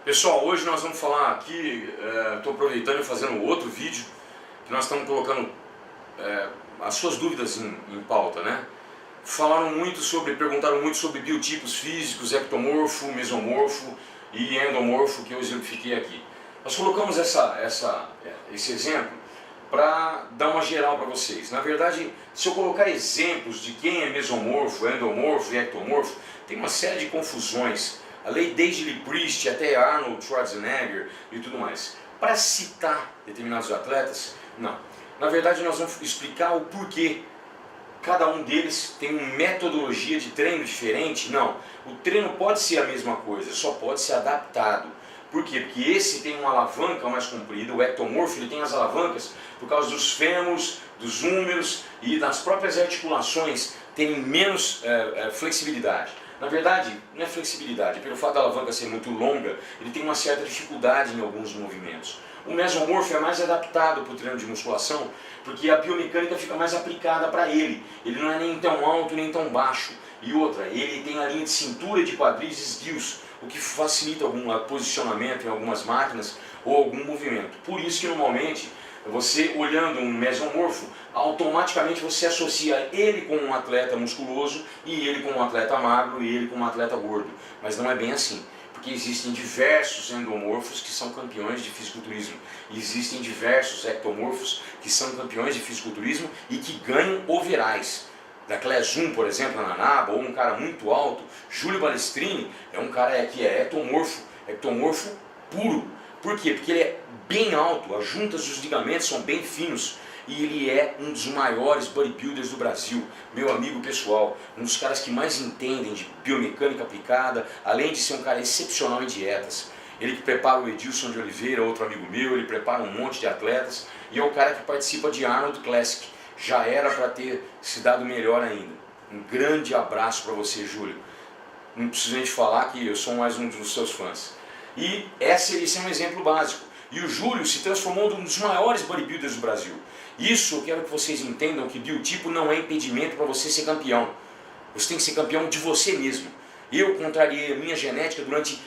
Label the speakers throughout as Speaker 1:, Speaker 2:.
Speaker 1: Pessoal, hoje nós vamos falar aqui, estou aproveitando e fazendo outro vídeo, que nós estamos colocando as suas dúvidas em pauta, né? Perguntaram muito sobre biotipos físicos, ectomorfo, mesomorfo e endomorfo, que eu exemplifiquei aqui. Nós colocamos esse exemplo para dar uma geral para vocês. Na verdade, se eu colocar exemplos de quem é mesomorfo, endomorfo e ectomorfo, tem uma série de confusões. A lei desde Liprist até Arnold Schwarzenegger e tudo mais. Para citar determinados atletas, não. Na verdade, nós vamos explicar o porquê. Cada um deles tem uma metodologia de treino diferente? Não. O treino pode ser a mesma coisa, só pode ser adaptado. Por quê? Porque esse tem uma alavanca mais comprida, o ectomorfo ele tem as alavancas por causa dos fêmurs, dos húmeros e das próprias articulações terem menos flexibilidade. Na verdade, não é flexibilidade, pelo fato da alavanca ser muito longa, ele tem uma certa dificuldade em alguns movimentos. O mesomorfo é mais adaptado para o treino de musculação, porque a biomecânica fica mais aplicada para ele. Ele não é nem tão alto nem tão baixo. E outra, ele tem a linha de cintura e de quadris esguios, o que facilita algum posicionamento em algumas máquinas ou algum movimento. Por isso que normalmente, você olhando um mesomorfo, automaticamente você associa ele com um atleta musculoso e ele com um atleta magro e ele com um atleta gordo. Mas não é bem assim, porque existem diversos endomorfos que são campeões de fisiculturismo. E existem diversos ectomorfos que são campeões de fisiculturismo e que ganham overais. Da Class 1, por exemplo, na NABA, ou um cara muito alto, Júlio Balestrini é um cara que é ectomorfo puro. Por quê? Porque ele é bem alto, as juntas dos ligamentos são bem finos e ele é um dos maiores bodybuilders do Brasil, meu amigo pessoal, um dos caras que mais entendem de biomecânica aplicada, além de ser um cara excepcional em dietas. Ele que prepara o Edilson de Oliveira, outro amigo meu, ele prepara um monte de atletas e é o cara que participa de Arnold Classic. Já era para ter se dado melhor ainda. Um grande abraço para você, Júlio. Não preciso nem te falar que eu sou mais um dos seus fãs. E esse é um exemplo básico. E o Júlio se transformou em um dos maiores bodybuilders do Brasil. Isso eu quero que vocês entendam que biotipo não é impedimento para você ser campeão. Você tem que ser campeão de você mesmo. Eu contrariei a minha genética durante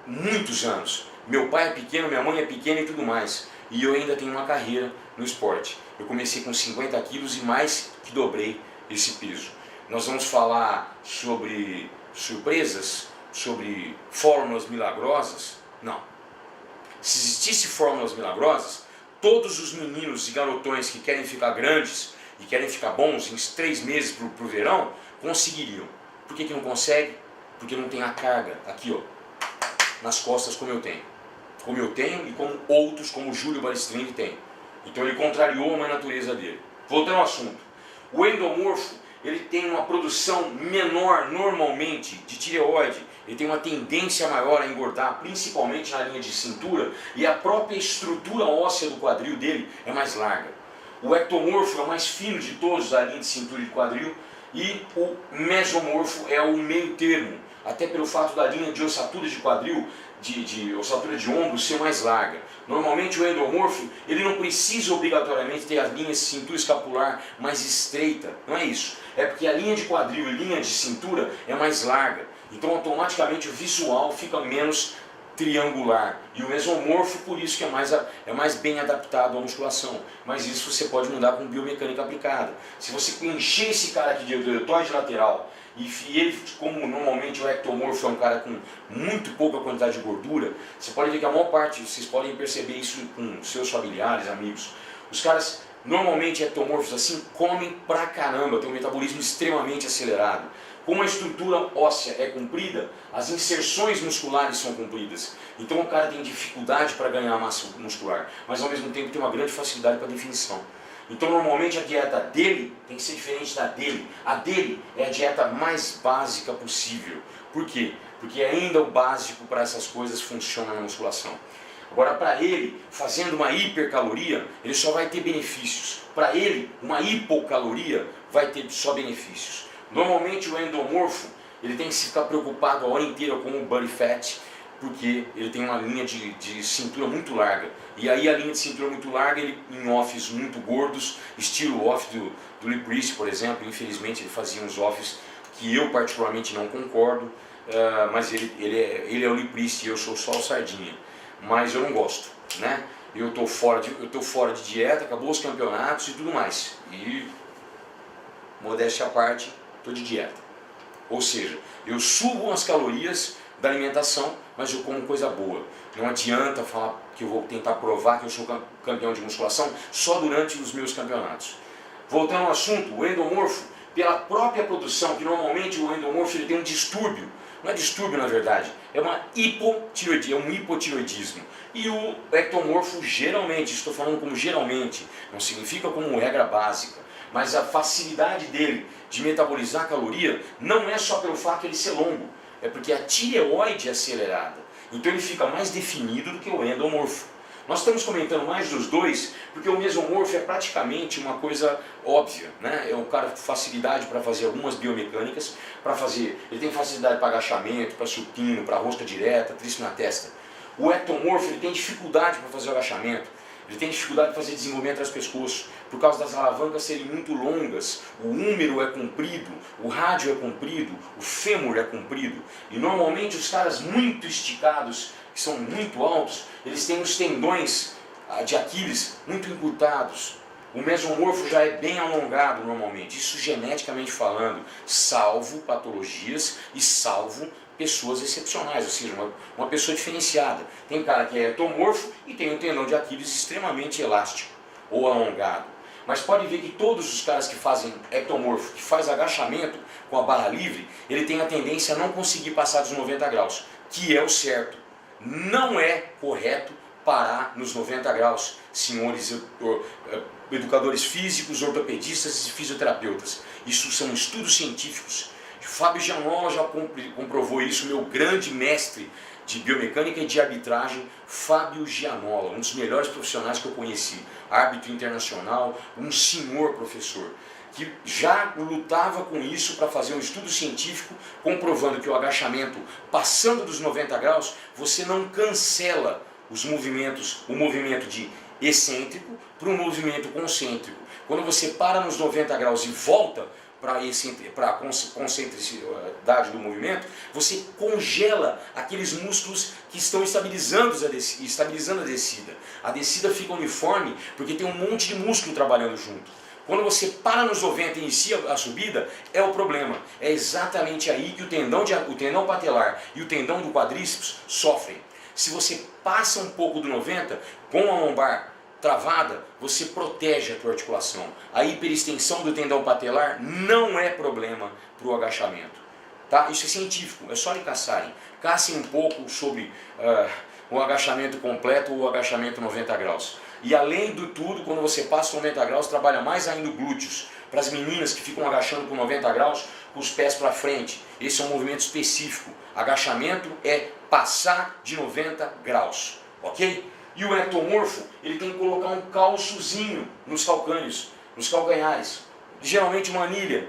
Speaker 1: muitos anos. Meu pai é pequeno, minha mãe é pequena e tudo mais. E eu ainda tenho uma carreira no esporte. Eu comecei com 50 quilos e mais que dobrei esse peso. Nós vamos falar sobre surpresas, sobre fórmulas milagrosas? Não. Se existisse fórmulas milagrosas, todos os meninos e garotões que querem ficar grandes e querem ficar bons em 3 meses para o verão, conseguiriam. Por que não consegue? Porque não tem a carga aqui, ó, nas costas como eu tenho. Como eu tenho e como outros, como o Júlio Balestrini tem. Então ele contrariou a natureza dele. Voltando ao assunto. O endomorfo, ele tem uma produção menor normalmente de tireoide. Ele tem uma tendência maior a engordar, principalmente na linha de cintura. E a própria estrutura óssea do quadril dele é mais larga. O ectomorfo é o mais fino de todos da linha de cintura e de quadril. E o mesomorfo é o meio termo. Até pelo fato da linha de ossatura de quadril, de ossatura de ombro ser mais larga. Normalmente o endomorfo, ele não precisa obrigatoriamente ter a linha de cintura escapular mais estreita, não é isso. É porque a linha de quadril e linha de cintura é mais larga. Então automaticamente o visual fica menos triangular. E o mesomorfo, por isso que é mais bem adaptado à musculação. Mas isso você pode mudar com biomecânica aplicada. Se você encher esse cara aqui de deltoide lateral, e ele, como normalmente o ectomorfo é um cara com muito pouca quantidade de gordura, você pode ver que a maior parte, vocês podem perceber isso com seus familiares, amigos. Os caras, normalmente ectomorfos assim, comem pra caramba, tem um metabolismo extremamente acelerado. Como a estrutura óssea é comprida, as inserções musculares são compridas. Então o cara tem dificuldade para ganhar massa muscular, mas ao mesmo tempo tem uma grande facilidade para definição. Então normalmente a dieta dele tem que ser diferente da dele. A dele é a dieta mais básica possível. Por quê? Porque ainda o básico para essas coisas funciona na musculação. Agora para ele, fazendo uma hipercaloria, ele só vai ter benefícios. Para ele, uma hipocaloria vai ter só benefícios. Normalmente o endomorfo, ele tem que ficar preocupado a hora inteira com o body fat, porque ele tem uma linha de cintura muito larga. E aí a linha de cintura muito larga, ele em offs muito gordos, estilo off do Liprist, por exemplo. Infelizmente ele fazia uns offs que eu particularmente não concordo. mas ele é o lipriste e eu sou só o sardinha. Mas eu não gosto, né? Eu tô fora de dieta, acabou os campeonatos e tudo mais. E, modéstia à parte, estou de dieta. Ou seja, eu subo as calorias da alimentação, mas eu como coisa boa. Não adianta falar que eu vou tentar provar que eu sou campeão de musculação só durante os meus campeonatos. Voltando ao assunto, o endomorfo, pela própria produção, que normalmente o endomorfo ele tem um distúrbio. Não é distúrbio na verdade, é uma hipotiroidismo, é um hipotiroidismo. E o ectomorfo geralmente, estou falando como geralmente, não significa como regra básica, mas a facilidade dele de metabolizar caloria não é só pelo fato de ele ser longo, é porque a tireoide é acelerada. Então ele fica mais definido do que o endomorfo. Nós estamos comentando mais dos dois, porque o mesomorfo é praticamente uma coisa óbvia, né? É um cara com facilidade para fazer algumas biomecânicas, ele tem facilidade para agachamento, para supino, para rosca direta, tríceps na testa. O ectomorfo ele tem dificuldade para fazer o agachamento, ele tem dificuldade para fazer desenvolvimento atrás do pescoço, por causa das alavancas serem muito longas, o húmero é comprido, o rádio é comprido, o fêmur é comprido, e normalmente os caras muito esticados, que são muito altos, eles têm os tendões de Aquiles muito encurtados. O mesomorfo já é bem alongado normalmente, isso geneticamente falando, salvo patologias e salvo pessoas excepcionais, ou seja, uma pessoa diferenciada. Tem cara que é ectomorfo e tem um tendão de Aquiles extremamente elástico ou alongado. Mas pode ver que todos os caras que fazem ectomorfo, que faz agachamento com a barra livre, ele tem a tendência a não conseguir passar dos 90 graus, que é o certo. Não é correto parar nos 90 graus, senhores educadores físicos, ortopedistas e fisioterapeutas. Isso são estudos científicos. Fábio Gianola já comprovou isso, meu grande mestre de biomecânica e de arbitragem, Fábio Gianola, um dos melhores profissionais que eu conheci, árbitro internacional, um senhor professor, que já lutava com isso para fazer um estudo científico comprovando que o agachamento, passando dos 90 graus, você não cancela os movimentos, o movimento de excêntrico para um movimento concêntrico. Quando você para nos 90 graus e volta para a concentricidade do movimento, você congela aqueles músculos que estão estabilizando a descida. A descida fica uniforme porque tem um monte de músculo trabalhando junto. Quando você para nos 90 e inicia a subida, é o problema. É exatamente aí que o tendão patelar e o tendão do quadríceps sofrem. Se você passa um pouco do 90, com a lombar travada, você protege a tua articulação. A hiperextensão do tendão patelar não é problema para o agachamento. Tá? Isso é científico, é só lhe caçarem. Caçem um pouco sobre o agachamento completo ou o agachamento 90 graus. E além do tudo, quando você passa 90 graus, trabalha mais ainda glúteos. Para as meninas que ficam agachando com 90 graus, com os pés para frente. Esse é um movimento específico. Agachamento é passar de 90 graus. Ok? E o ectomorfo, ele tem que colocar um calçozinho nos calcâneos, nos calcanhares. Geralmente uma anilha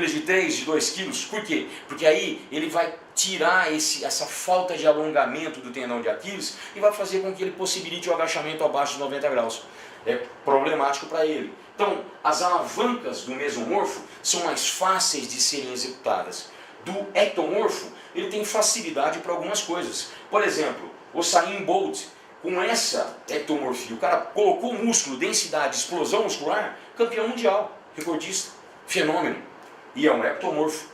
Speaker 1: de 3, de 2 quilos. Por quê? Porque aí ele vai tirar essa falta de alongamento do tendão de Aquiles e vai fazer com que ele possibilite o agachamento abaixo de 90 graus. É problemático para ele. Então, as alavancas do mesomorfo são mais fáceis de serem executadas. Do ectomorfo, ele tem facilidade para algumas coisas. Por exemplo, o Usain Bolt, com essa ectomorfia, o cara colocou músculo, densidade, explosão muscular, campeão mundial, recordista, fenômeno. E é um ectomorfo.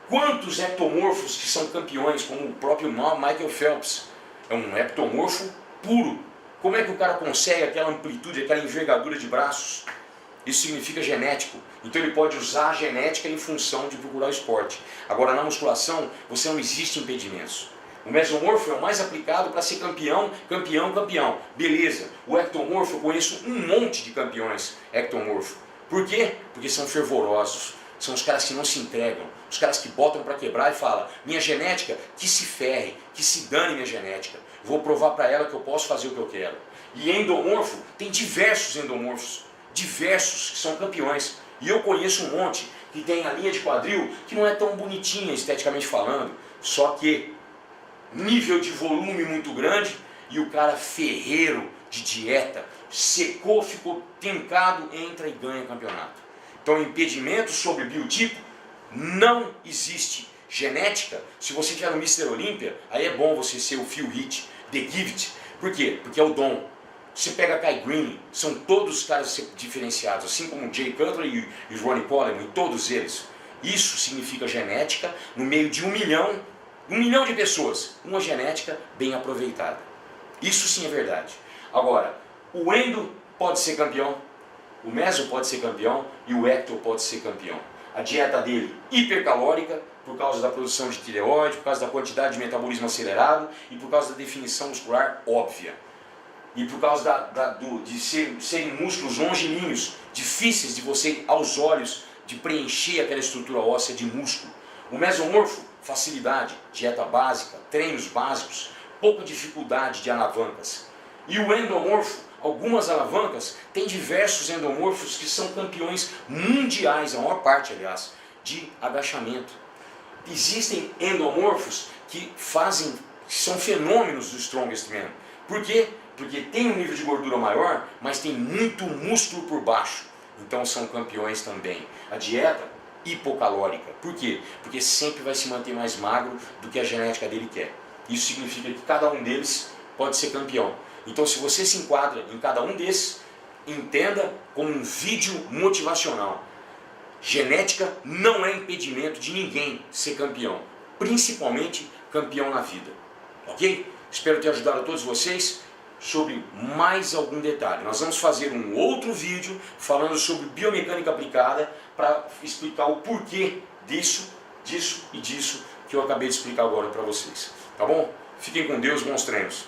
Speaker 1: Quantos ectomorfos que são campeões, como o próprio Michael Phelps, é um ectomorfo puro. Como é que o cara consegue aquela amplitude, aquela envergadura de braços? Isso significa genético. Então ele pode usar a genética em função de procurar o esporte. Agora na musculação, você não existe impedimentos. O mesomorfo é o mais aplicado para ser campeão. Beleza. O ectomorfo, eu conheço um monte de campeões ectomorfo. Por quê? Porque são fervorosos. São os caras que não se entregam. Os caras que botam para quebrar e falam: minha genética, que se ferre, que se dane minha genética. Vou provar para ela que eu posso fazer o que eu quero. E endomorfo, tem diversos endomorfos. Diversos que são campeões. E eu conheço um monte que tem a linha de quadril que não é tão bonitinha esteticamente falando. Só que nível de volume muito grande e o cara ferreiro de dieta, secou, ficou trincado, entra e ganha campeonato. Então impedimento sobre biotipo não existe. genética, se você tiver no Mr. Olympia, aí é bom você ser o Phil Heath, The Gift. Por quê? Porque é o dom. Você pega Kai Greene, são todos caras diferenciados, assim como o Jay Cutler e o Ronnie Coleman, todos eles. Isso significa genética no meio de 1 milhão de pessoas. Uma genética bem aproveitada. Isso sim é verdade. Agora, o endo pode ser campeão, o meso pode ser campeão e o ecto pode ser campeão. A dieta dele hipercalórica, por causa da produção de tireoide, por causa da quantidade de metabolismo acelerado e por causa da definição muscular óbvia. E por causa de serem músculos longilíneos, difíceis de você, aos olhos, de preencher aquela estrutura óssea de músculo. O mesomorfo, facilidade, dieta básica, treinos básicos, pouca dificuldade de alavancas. E o endomorfo, algumas alavancas, tem diversos endomorfos que são campeões mundiais, a maior parte, aliás, de agachamento. Existem endomorfos que são fenômenos do Strongest Man. Por quê? Porque tem um nível de gordura maior, mas tem muito músculo por baixo. Então são campeões também. A dieta hipocalórica. Por quê? Porque sempre vai se manter mais magro do que a genética dele quer. Isso significa que cada um deles pode ser campeão. Então se você se enquadra em cada um desses, entenda como um vídeo motivacional. Genética não é impedimento de ninguém ser campeão. Principalmente campeão na vida. Ok? Espero ter ajudado a todos vocês. Sobre mais algum detalhe. Nós vamos fazer um outro vídeo falando sobre biomecânica aplicada para explicar o porquê disso e disso que eu acabei de explicar agora para vocês. Tá bom? Fiquem com Deus, bons treinos.